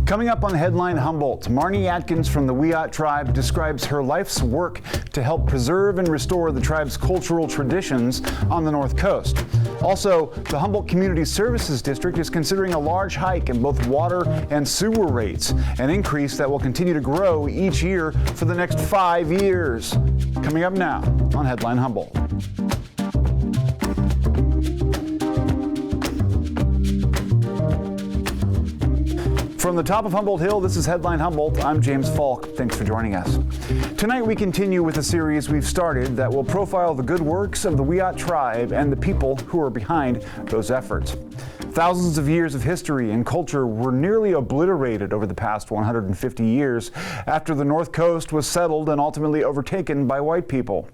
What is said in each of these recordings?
Coming up on Headline Humboldt, Marnie Atkins from the Wiyot Tribe describes her life's work to help preserve and restore the tribe's cultural traditions on the North Coast. Also, the Humboldt Community Services District is considering a large hike in both water and sewer rates, an increase that will continue to grow each year for the next 5 years. Coming up now on Headline Humboldt. From the top of Humboldt Hill, this is Headline Humboldt. I'm James Falk. Thanks for joining us. Tonight we continue with a series we've started that will profile the good works of the Wiyot Tribe and the people who are behind those efforts. Thousands of years of history and culture were nearly obliterated over the past 150 years after the North Coast was settled and ultimately overtaken by white people.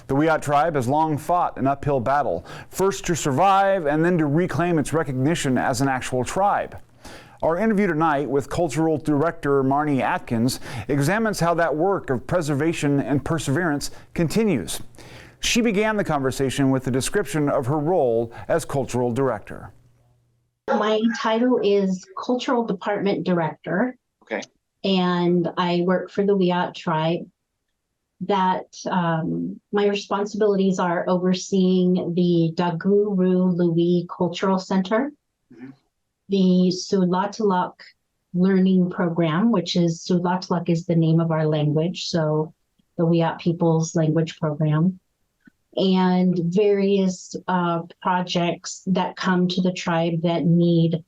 The Wiyot Tribe has long fought an uphill battle, first to survive and then to reclaim its recognition as an actual tribe. Our interview tonight with Cultural Director Marnie Atkins examines how that work of preservation and perseverance continues. She began the conversation with a description of her role as Cultural Director. My title is Cultural Department Director. Okay. And I work for the Wiyot Tribe. That my responsibilities are overseeing the Daguru Louis Cultural Center, the Sulatalak Learning Program, which is Sulatalak is the name of our language, so the Wiyot People's Language Program, and various projects that come to the tribe that need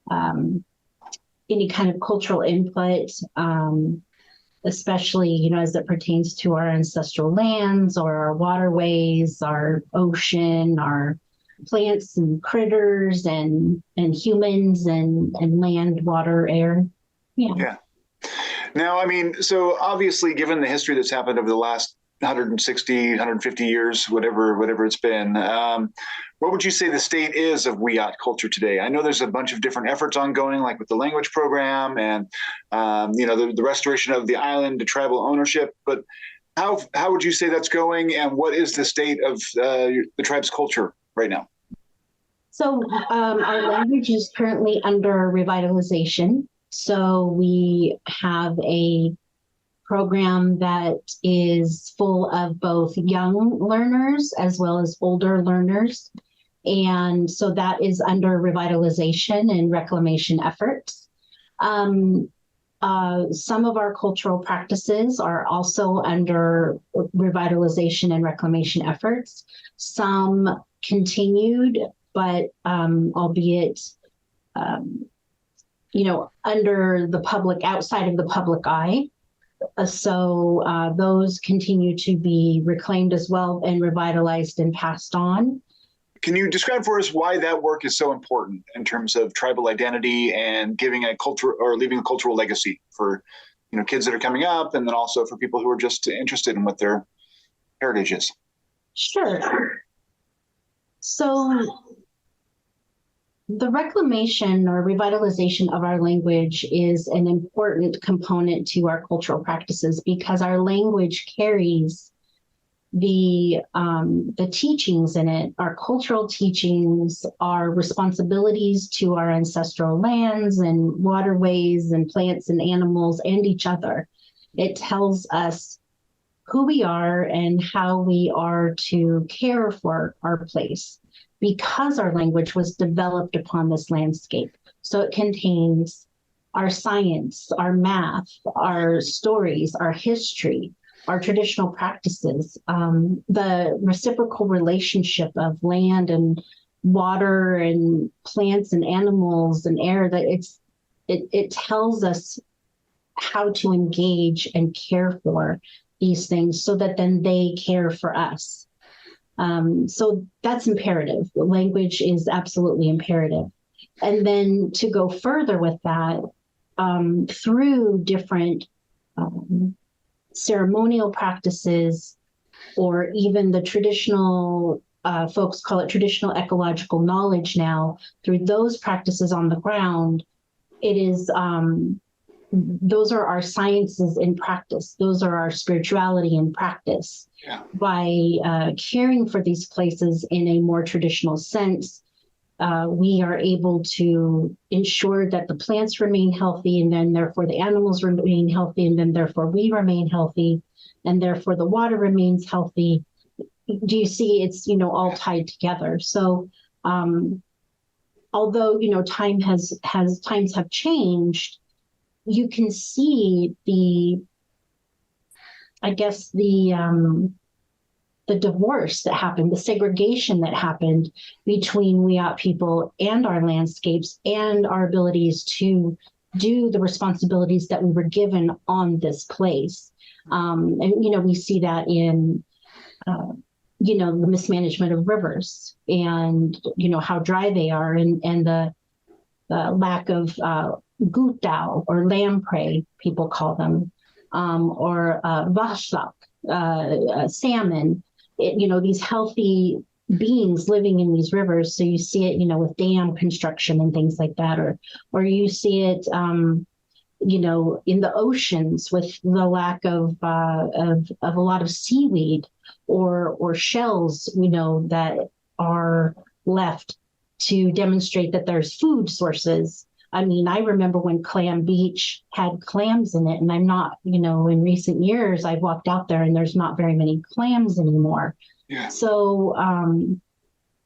any kind of cultural input, especially, as it pertains to our ancestral lands or our waterways, our ocean, our plants and critters and humans and land, water, air. Yeah. Now, so obviously, given the history that's happened over the last 160, 150 years, whatever it's been, what would you say the state is of Wiyot culture today? I know there's a bunch of different efforts ongoing, like with the language program and, the restoration of the island to tribal ownership, but how would you say that's going, and what is the state of the tribe's culture right now? So our language is currently under revitalization. So we have a program that is full of both young learners as well as older learners. And so that is under revitalization and reclamation efforts. Some of our cultural practices are also under revitalization and reclamation efforts. Some continued, but albeit, under the public, outside of the public eye. So those continue to be reclaimed as well and revitalized and passed on. Can you describe for us why that work is so important in terms of tribal identity and giving a culture or leaving a cultural legacy for, kids that are coming up, and then also for people who are just interested in what their heritage is? Sure. So the reclamation or revitalization of our language is an important component to our cultural practices because our language carries the teachings in it, our cultural teachings, our responsibilities to our ancestral lands and waterways and plants and animals and each other. It tells us who we are and how we are to care for our place because our language was developed upon this landscape. So it contains our science, our math, our stories, our history, our traditional practices, the reciprocal relationship of land and water and plants and animals and air. That it tells us how to engage and care for these things so that then they care for us. So that's imperative. The language is absolutely imperative. And then to go further with that, through different ceremonial practices, or even the traditional, folks call it traditional ecological knowledge now, through those practices on the ground, it is, those are our sciences in practice. Those are our spirituality in practice. Yeah. By caring for these places in a more traditional sense, we are able to ensure that the plants remain healthy, and then therefore the animals remain healthy, and then therefore we remain healthy, and therefore the water remains healthy. Do you see? It's, all tied together. So although, times have changed, you can see the divorce that happened, the segregation that happened between Wiyot people and our landscapes and our abilities to do the responsibilities that we were given on this place. And, we see that in, the mismanagement of rivers and, how dry they are, and the lack of gutao or lamprey, people call them, or vashak, salmon. These healthy beings living in these rivers. So you see it, with dam construction and things like that, or you see it, in the oceans with the lack of a lot of seaweed or shells, that are left to demonstrate that there's food sources. I mean, I remember when Clam Beach had clams in it, and I'm not, in recent years, I've walked out there and there's not very many clams anymore. Yeah. So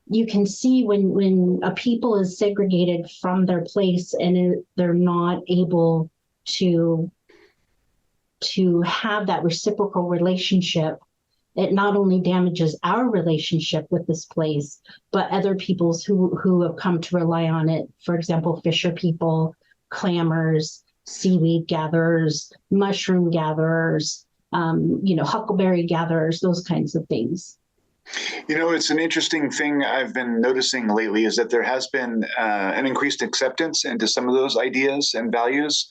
you can see when a people is segregated from their place and they're not able to have that reciprocal relationship, it not only damages our relationship with this place, but other people's who have come to rely on it. For example, fisher people, clammers, seaweed gatherers, mushroom gatherers, huckleberry gatherers, those kinds of things. It's an interesting thing I've been noticing lately is that there has been an increased acceptance into some of those ideas and values.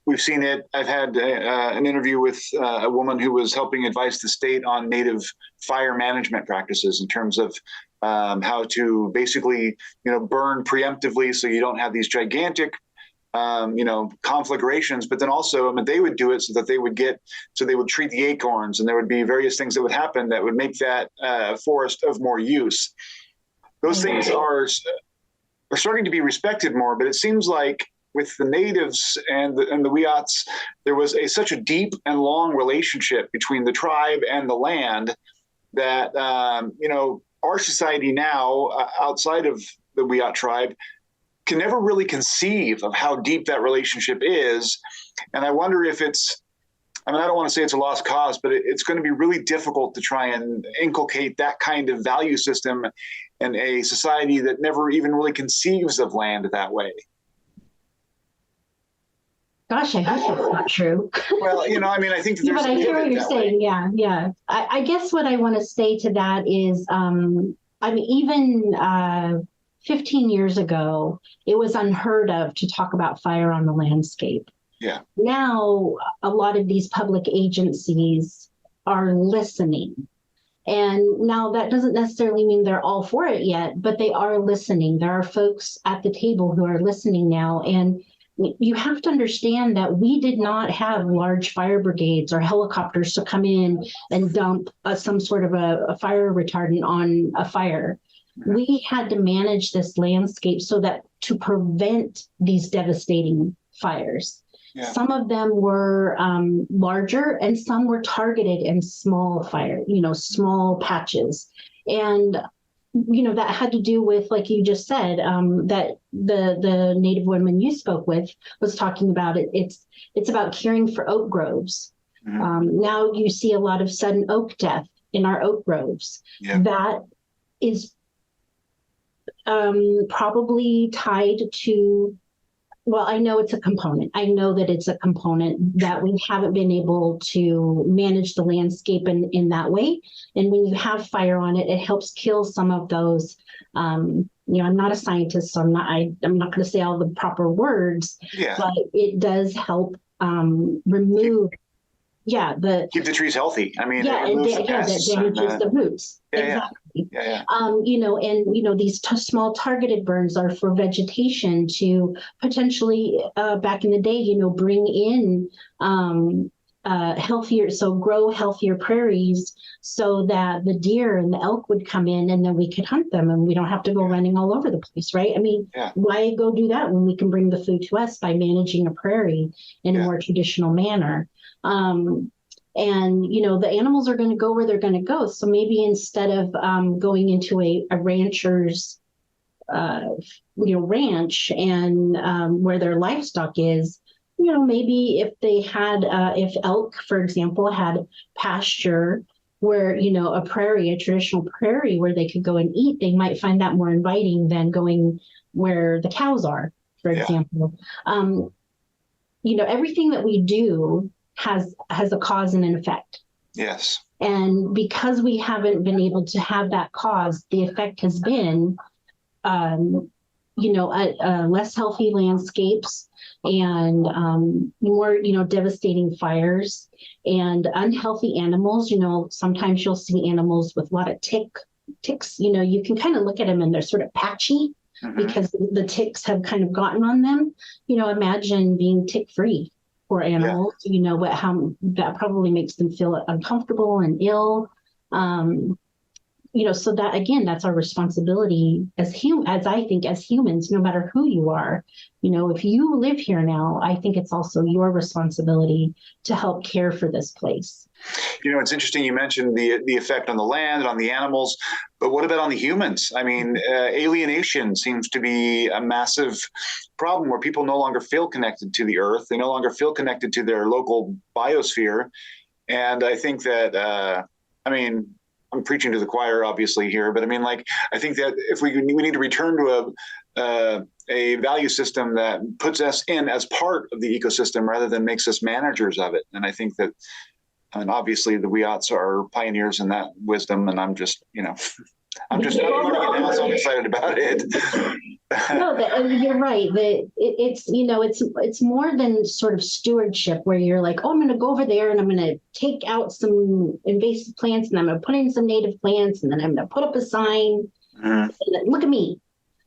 We've seen it. I've had an interview with a woman who was helping advise the state on native fire management practices in terms of how to basically, burn preemptively so you don't have these gigantic conflagrations, but then also, they would do it so that they would treat the acorns, and there would be various things that would happen that would make that forest of more use. Those things are starting to be respected more, but it seems like with the natives and the Wiyots, there was such a deep and long relationship between the tribe and the land that, our society now, outside of the Wiyot tribe, can never really conceive of how deep that relationship is. And I wonder if I don't want to say it's a lost cause, but it's going to be really difficult to try and inculcate that kind of value system in a society that never even really conceives of land that way. Gosh, I hope that's not true. Well, I think that but I hear what you're saying. Way. Yeah. I guess what I want to say to that is, even 15 years ago, it was unheard of to talk about fire on the landscape. Yeah. Now, a lot of these public agencies are listening. And now that doesn't necessarily mean they're all for it yet, but they are listening. There are folks at the table who are listening now. And you have to understand that we did not have large fire brigades or helicopters to come in and dump some sort of a fire retardant on a fire. We had to manage this landscape so that to prevent these devastating fires. Yeah. Some of them were larger and some were targeted in small fire, small patches. And, that had to do with, like you just said, that the Native woman you spoke with was talking about it. It's about caring for oak groves. Mm-hmm. Now you see a lot of sudden oak death in our oak groves. Yeah. That is probably tied to, I know it's a component. I know that it's a component that we haven't been able to manage the landscape in that way. And when you have fire on it, it helps kill some of those. I'm not a scientist, so I'm not going to say all the proper words, but it does help remove. Keep the trees healthy. That damages the roots. Exactly. These small targeted burns are for vegetation to potentially, back in the day, bring in healthier, so grow healthier prairies so that the deer and the elk would come in and then we could hunt them and we don't have to go running all over the place, right? I mean, why go do that when we can bring the food to us by managing a prairie in a more traditional manner? And, the animals are going to go where they're going to go. So maybe instead of going into a rancher's, ranch and where their livestock is, maybe if they had, if elk, for example, had pasture where, a prairie, a traditional prairie where they could go and eat, they might find that more inviting than going where the cows are, for example. Everything that we do has a cause and an effect. Yes. And because we haven't been able to have that cause, the effect has been, less healthy landscapes and more, devastating fires and unhealthy animals. Sometimes you'll see animals with a lot of ticks. You can kind of look at them and they're sort of patchy because the ticks have kind of gotten on them. Imagine being tick-free for animals. How that probably makes them feel uncomfortable and ill. So that, again, that's our responsibility as I think as humans, no matter who you are. If you live here now, I think it's also your responsibility to help care for this place. It's interesting you mentioned the effect on the land, on the animals, but what about on the humans? I mean, alienation seems to be a massive problem where people no longer feel connected to the earth. They no longer feel connected to their local biosphere. And I think that, I'm preaching to the choir, obviously, here, but I think that if we need to return to a value system that puts us in as part of the ecosystem rather than makes us managers of it. And I think that, obviously, the Wiyots are pioneers in that wisdom, and I'm just learning it now, so I'm excited about it. No, you're right. It's more than sort of stewardship where you're like, oh, I'm going to go over there and I'm going to take out some invasive plants and I'm going to put in some native plants and then I'm going to put up a sign. And look at me.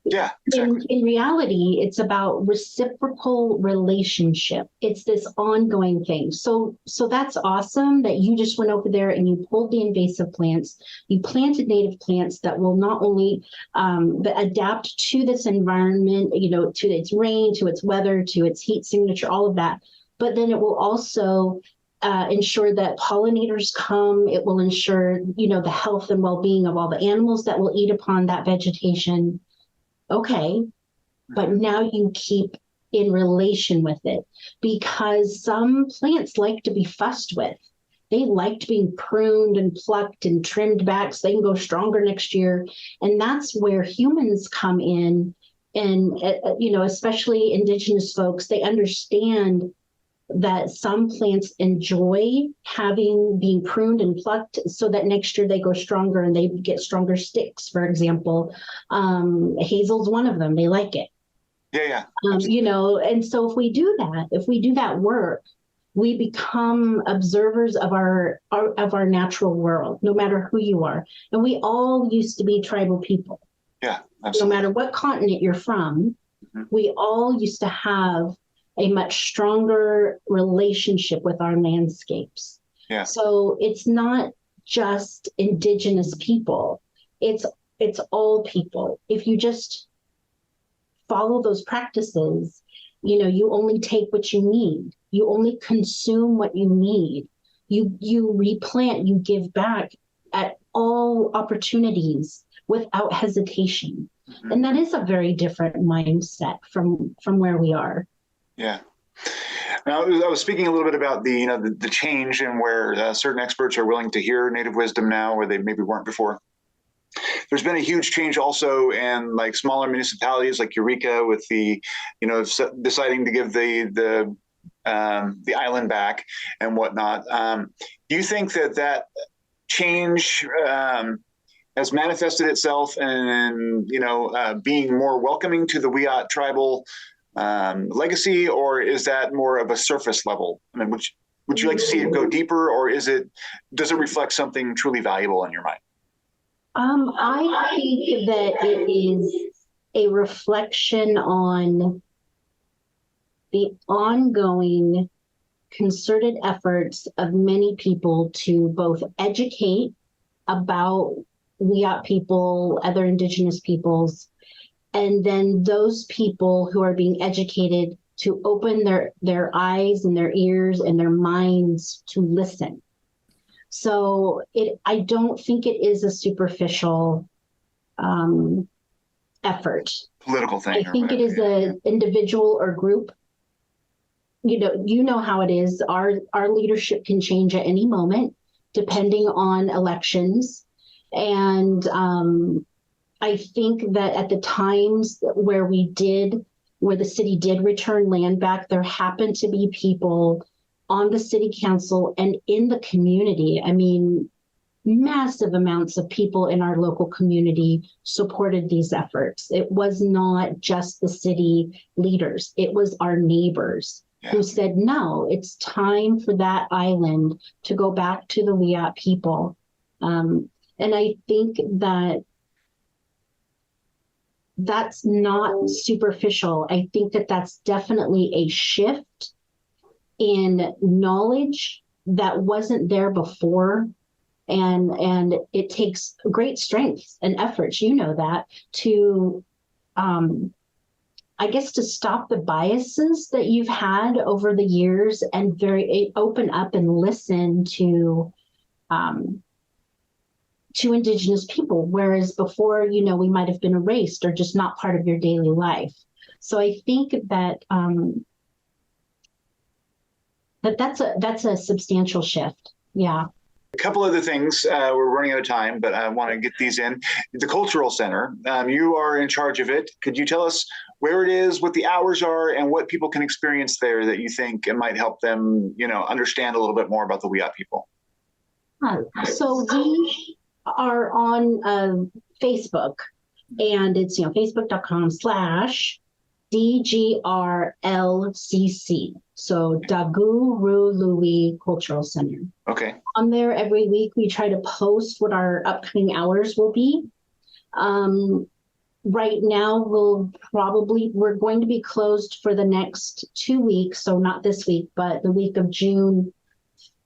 Yeah, exactly. In reality, it's about reciprocal relationship. It's this ongoing thing. So that's awesome that you just went over there and you pulled the invasive plants. You planted native plants that will not only adapt to this environment, to its rain, to its weather, to its heat signature, all of that. But then it will also ensure that pollinators come. It will ensure, the health and well-being of all the animals that will eat upon that vegetation. Okay, but now you keep in relation with it because some plants like to be fussed with. They liked being pruned and plucked and trimmed back so they can go stronger next year. And that's where humans come in. And, especially indigenous folks, they understand that some plants enjoy being pruned and plucked so that next year they go stronger and they get stronger sticks, for example. Hazel's one of them. They like it. Yeah. And so if we do that work, we become observers of our natural world, no matter who you are. And we all used to be tribal people. Yeah, absolutely. No matter what continent you're from, we all used to have a much stronger relationship with our landscapes. Yeah. So it's not just indigenous people. It's all people. If you just follow those practices, you only take what you need. You only consume what you need. You replant, you give back at all opportunities without hesitation. And that is a very different mindset from where we are. Yeah. Now, I was speaking a little bit about the change and where certain experts are willing to hear native wisdom now, where they maybe weren't before. There's been a huge change also in smaller municipalities like Eureka with the, deciding to give the island back and whatnot. Do you think that change has manifested itself in being more welcoming to the Wiyot tribal legacy, or is that more of a surface level? I mean, would you like to see it go deeper, or does it reflect something truly valuable in your mind? I think that it is a reflection on the ongoing concerted efforts of many people to both educate about Wiyot people, other Indigenous peoples, and then those people who are being educated to open their eyes and their ears and their minds to listen. So I don't think it is a superficial effort. Political thing. I think it is an individual or group. You know how it is. Our leadership can change at any moment, depending on elections. And I think that at the times where the city did return land back, there happened to be people on the city council and in the community. I mean, massive amounts of people in our local community supported these efforts. It was not just the city leaders, it was our neighbors who said, no, it's time for that island to go back to the Wiyot people. And I think that that's not superficial. I think that that's definitely a shift in knowledge that wasn't there before. And it takes great strength and efforts, that, to, I guess, to stop the biases that you've had over the years and open up and listen to Indigenous people, whereas before, we might have been erased or just not part of your daily life. So I think that that's a substantial shift. Yeah. A couple other things. We're running out of time, but I want to get these in. The Cultural Center, you are in charge of it. Could you tell us where it is, what the hours are, and what people can experience there that you think it might help them, understand a little bit more about the Wiyot people? So we are on Facebook, and it's facebook.com/DGRLCC. So Dagu Ru Lui Cultural Center. Okay. On there every week we try to post what our upcoming hours will be. Right now we're going to be closed for the next 2 weeks. So not this week, but the week of June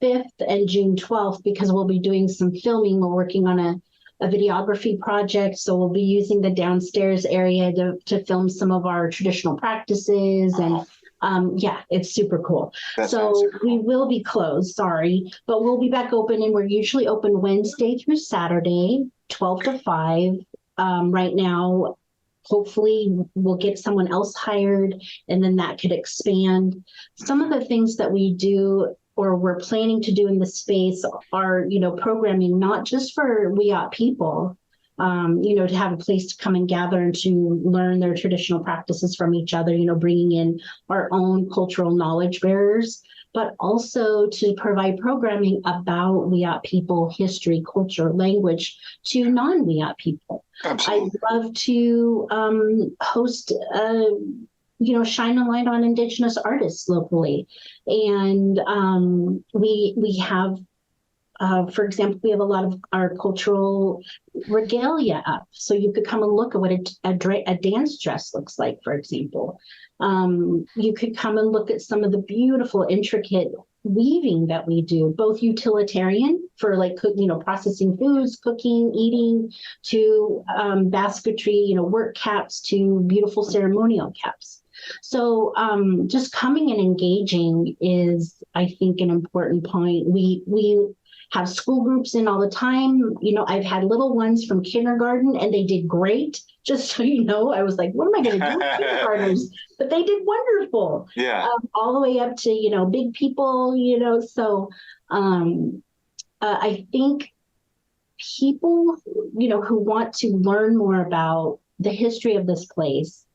5th and June 12th, because we'll be doing some filming. We're working on a videography project. So we'll be using the downstairs area to film some of our traditional practices. And it's super cool. So we will be closed, but we'll be back open, and we're usually open Wednesday through Saturday, 12 to 5. Right now, hopefully we'll get someone else hired, and then that could expand. Some of the things that we do or we're planning to do in the space are, programming not just for Wiyot people, to have a place to come and gather and to learn their traditional practices from each other, bringing in our own cultural knowledge bearers, but also to provide programming about Wiyot people, history, culture, language to non-Wiyot people. Absolutely. I'd love to host shine a light on Indigenous artists locally. And we have, for example, we have a lot of our cultural regalia up. So you could come and look at what a dance dress looks like, for example. You could come and look at some of the beautiful, intricate weaving that we do, both utilitarian for processing foods, cooking, eating, to basketry, work caps, to beautiful ceremonial caps. So just coming and engaging is, I think, an important point. We have school groups in all the time. I've had little ones from kindergarten, and they did great. Just so you know, I was like, what am I going to do with kindergartners? But they did wonderful. Yeah. All the way up to, big people, So I think people, who want to learn more about the history of this place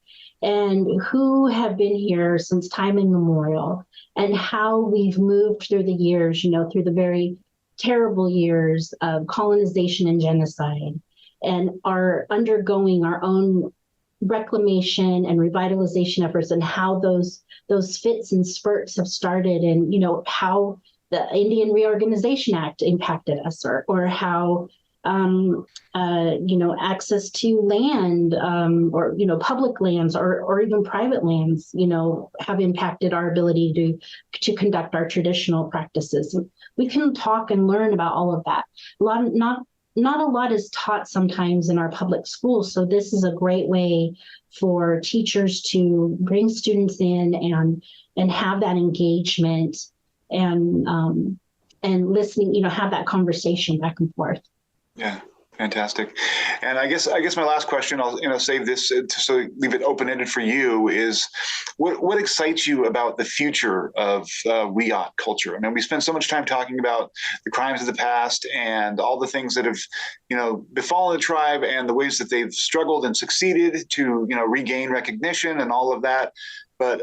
and who have been here since time immemorial, and how we've moved through the years, through the very terrible years of colonization and genocide, and are undergoing our own reclamation and revitalization efforts, and how those fits and spurts have started, and how the Indian Reorganization Act impacted us, or how access to land, or, public lands or even private lands, have impacted our ability to conduct our traditional practices. We can talk and learn about all of that. Not a lot is taught sometimes in our public schools. So this is a great way for teachers to bring students in and have that engagement and listening, have that conversation back and forth. Yeah, fantastic. And I guess my last question, I'll save this so leave it open-ended for you, is what excites you about the future of Wiyot culture? I mean, we spend so much time talking about the crimes of the past and all the things that have, befallen the tribe and the ways that they've struggled and succeeded to, regain recognition and all of that. But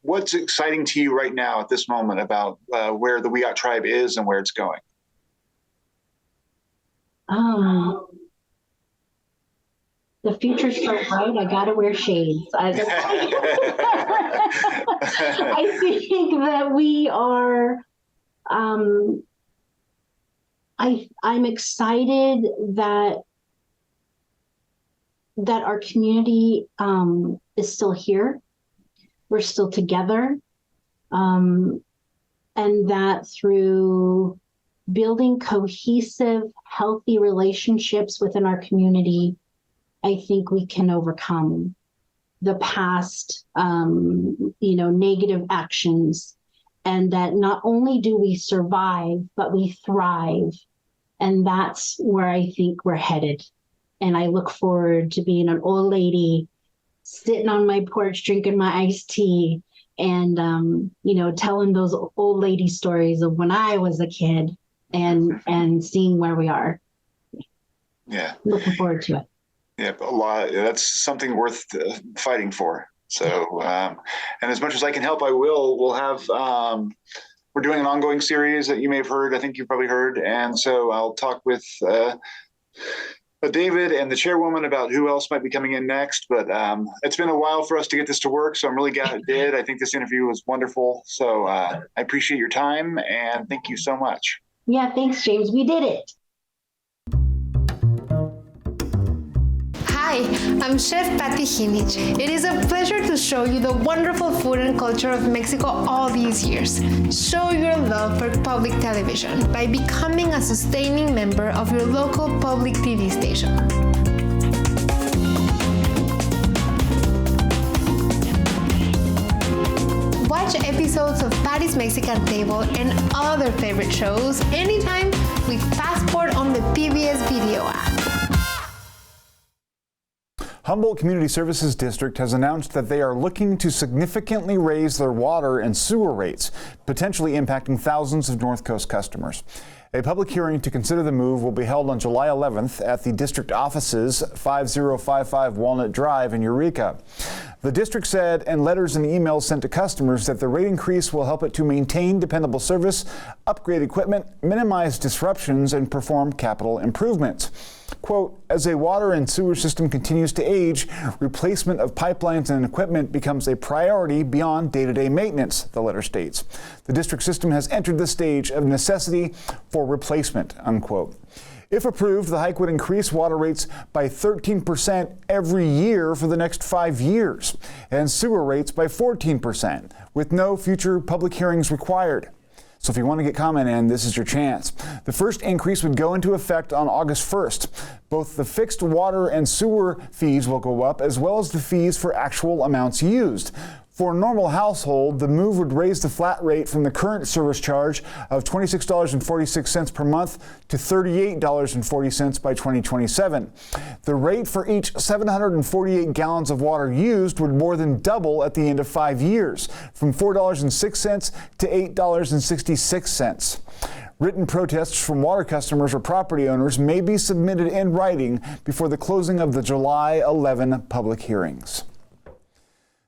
what's exciting to you right now at this moment about where the Wiyot tribe is and where it's going? The future's so bright, I gotta wear shades. I think that we are, I'm excited that our community is still here. We're still together. And that through building cohesive, healthy relationships within our community, I think we can overcome the past, negative actions, and that not only do we survive, but we thrive. And that's where I think we're headed. And I look forward to being an old lady sitting on my porch, drinking my iced tea and, telling those old lady stories of when I was a kid and seeing where we are. Yeah. Looking forward to it. Yeah, a lot. That's something worth fighting for. So, and as much as I can help, I will. We'll have, we're doing an ongoing series that you may have heard. I think you've probably heard. And so I'll talk with David and the chairwoman about who else might be coming in next. But it's been a while for us to get this to work. So I'm really glad it did. I think this interview was wonderful. So I appreciate your time and thank you so much. Yeah, thanks, James. We did it. Hi, I'm Chef Patty Hinich. It is a pleasure to show you the wonderful food and culture of Mexico all these years. Show your love for public television by becoming a sustaining member of your local public TV station. Watch episodes of Patty's Mexican Table and other favorite shows anytime with Passport on the PBS Video app. Humboldt Community Services District has announced that they are looking to significantly raise their water and sewer rates, potentially impacting thousands of North Coast customers. A public hearing to consider the move will be held on July 11th at the district offices, 5055 Walnut Drive in Eureka. The district said in letters and emails sent to customers that the rate increase will help it to maintain dependable service, upgrade equipment, minimize disruptions, and perform capital improvements. Quote, as a water and sewer system continues to age, replacement of pipelines and equipment becomes a priority beyond day-to-day maintenance, the letter states. The district system has entered the stage of necessity for replacement, unquote. If approved, the hike would increase water rates by 13% every year for the next 5 years, and sewer rates by 14%, with no future public hearings required. So if you want to get comment in, this is your chance. The first increase would go into effect on August 1st. Both the fixed water and sewer fees will go up, as well as the fees for actual amounts used. For a normal household, the move would raise the flat rate from the current service charge of $26.46 per month to $38.40 by 2027. The rate for each 748 gallons of water used would more than double at the end of 5 years, from $4.06 to $8.66. Written protests from water customers or property owners may be submitted in writing before the closing of the July 11 public hearings.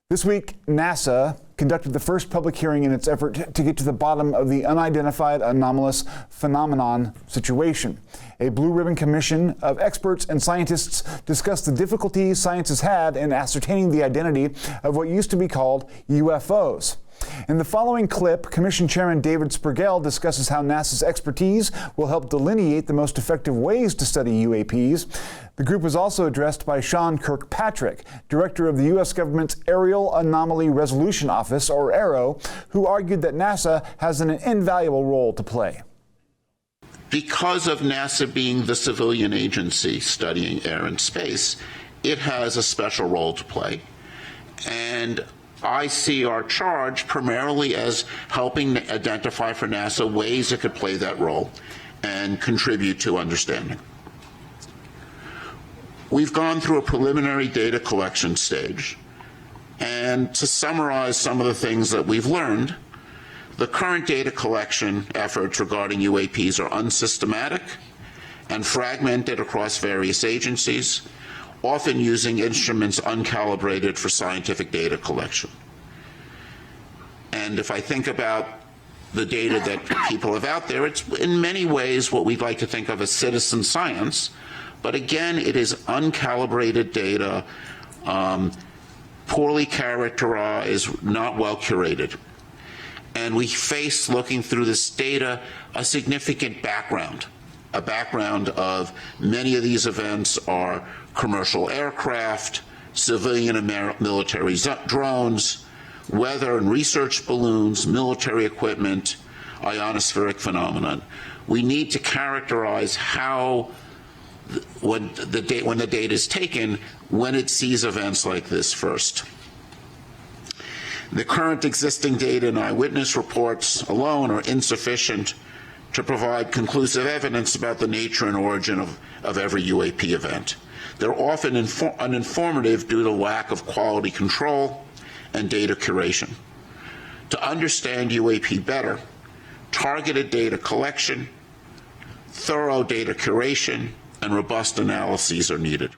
This week, NASA conducted the first public hearing in its effort to get to the bottom of the unidentified anomalous phenomenon situation. A blue ribbon commission of experts and scientists discussed the difficulties science has had in ascertaining the identity of what used to be called UFOs. In the following clip, Commission Chairman David Spergel discusses how NASA's expertise will help delineate the most effective ways to study UAPs. The group was also addressed by Sean Kirkpatrick, director of the U.S. government's Aerial Anomaly Resolution Office, or AARO, who argued that NASA has an invaluable role to play. Because of NASA being the civilian agency studying air and space, it has a special role to play. And I see our charge primarily as helping identify for NASA ways it could play that role and contribute to understanding. We've gone through a preliminary data collection stage, and to summarize some of the things that we've learned, the current data collection efforts regarding UAPs are unsystematic and fragmented across various agencies, often using instruments uncalibrated for scientific data collection. And if I think about the data that people have out there, it's in many ways what we'd like to think of as citizen science. But again, it is uncalibrated data, poorly characterized, not well curated. And we face, looking through this data, a significant background. A background of many of these events are commercial aircraft, civilian and military drones, weather and research balloons, military equipment, ionospheric phenomenon. We need to characterize how when the data is taken, when it sees events like this first. The current existing data and eyewitness reports alone are insufficient to provide conclusive evidence about the nature and origin of every UAP event. They're often uninformative due to lack of quality control and data curation. To understand UAP better, targeted data collection, thorough data curation, and robust analyses are needed.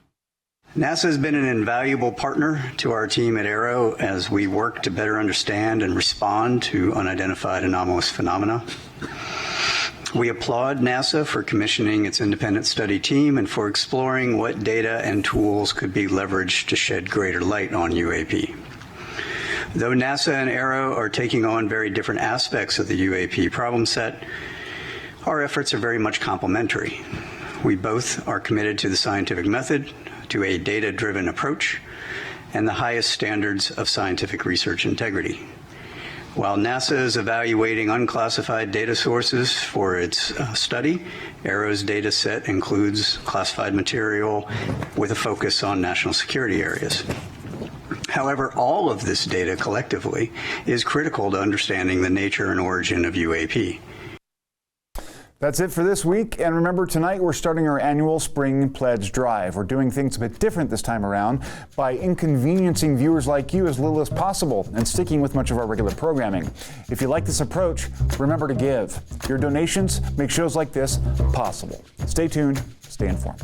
NASA has been an invaluable partner to our team at AARO as we work to better understand and respond to unidentified anomalous phenomena. We applaud NASA for commissioning its independent study team and for exploring what data and tools could be leveraged to shed greater light on UAP. Though NASA and AARO are taking on very different aspects of the UAP problem set, our efforts are very much complementary. We both are committed to the scientific method, to a data-driven approach, and the highest standards of scientific research integrity. While NASA is evaluating unclassified data sources for its study, AARO's data set includes classified material with a focus on national security areas. However, all of this data collectively is critical to understanding the nature and origin of UAP. That's it for this week. And remember, tonight we're starting our annual Spring Pledge Drive. We're doing things a bit different this time around by inconveniencing viewers like you as little as possible and sticking with much of our regular programming. If you like this approach, remember to give. Your donations make shows like this possible. Stay tuned, stay informed.